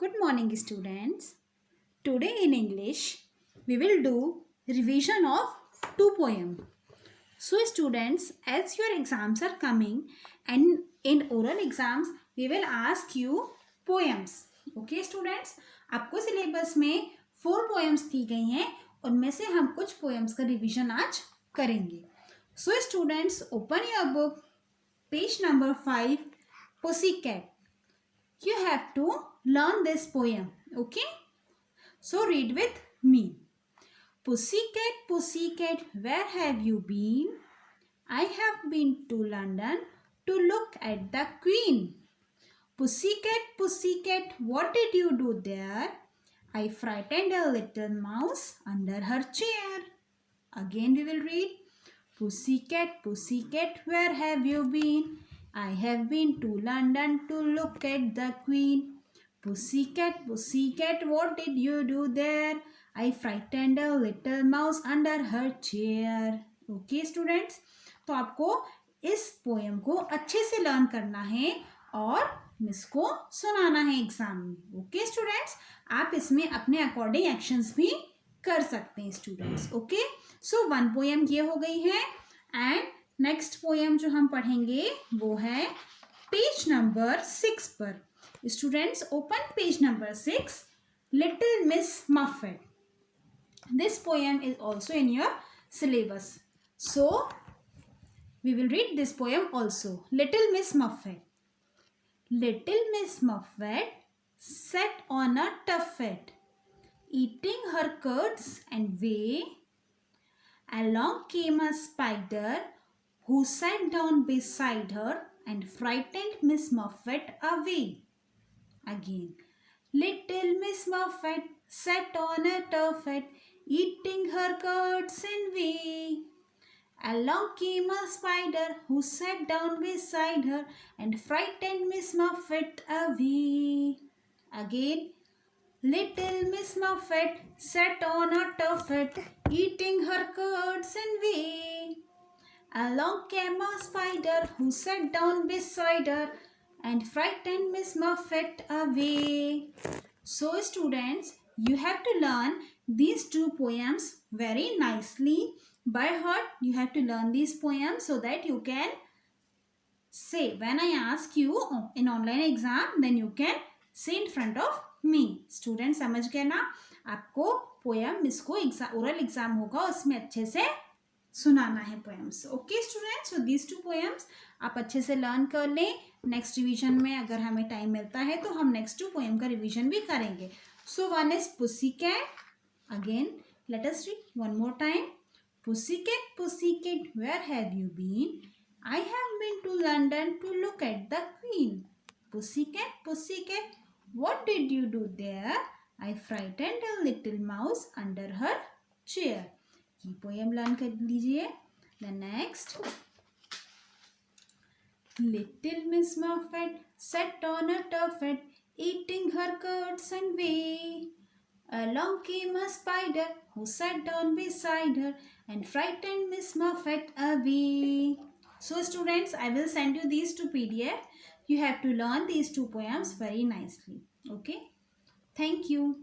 Good morning, students. Today in English, we will do revision of two poems. So, students, as your exams are coming and in oral exams, we will ask you poems. Okay, students? आपको syllabus में 4 poems दी गई हैं. उनमें से हम कुछ poems का revision आज करेंगे. So, students, open your book, page number 5, Pussycat. You have to learn this poem. Okay? So read with me. Pussycat, pussycat, where have you been? I have been to London to look at the Queen. Pussycat, pussycat, what did you do there? I frightened a little mouse under her chair. Again we will read. Pussycat, pussycat, where have you been? I have been to London to look at the Queen. Pussycat, pussycat, what did you do there? I frightened a little mouse under her chair. Okay, students? तो आपको इस poem को अच्छे से learn करना है और miss को सुनाना है एग्जाम में. ओके स्टूडेंट्स, आप इसमें अपने अकॉर्डिंग एक्शंस भी कर सकते हैं स्टूडेंट्स. ओके, सो 1 पोएम ये हो गई है एंड नेक्स्ट पोएम जो हम पढ़ेंगे वो है पेज नंबर 6 पर. Students, open page number 6, Little Miss Muffet. This poem is also in your syllabus. So, we will read this poem also. Little Miss Muffet. Little Miss Muffet sat on a tuffet, eating her curds and whey. Along came a spider who sat down beside her and frightened Miss Muffet away. Again, little Miss Muffet sat on a tuffet, eating her curds and whey. Along came a spider who sat down beside her and frightened Miss Muffet away. Again, little Miss Muffet sat on a tuffet, eating her curds and whey. Along came a spider who sat down beside her and frightened Miss Muffet away. So students, you have to learn these two poems very nicely. By heart, you have to learn these poems so that you can say, when I ask you in online exam, then you can say in front of me. Students, समझ गए ना? आपको poem इसको oral exam होगा, उसमें अच्छे से सुनाना है poems. Okay students, so these two poems आप अच्छे से लर्न कर लें. नेक्स्ट रिवीजन में अगर हमें टाइम मिलता है तो हम नेक्स्ट टू पोएम का रिवीजन भी करेंगे. So one is pussycat. Again let us read one more time. Pussycat, pussycat, where have you been? I have been to London to look at the queen. Pussycat, pussycat, what did you do there? I frightened a little mouse under her chair. ये poem learn कर लीजिए. The next, little Miss Muffet sat on a tuffet, eating her curds and whey. Along came a spider who sat down beside her and frightened Miss Muffet away. So students, I will send you these two PDF. You have to learn these two poems very nicely. Okay? Thank you.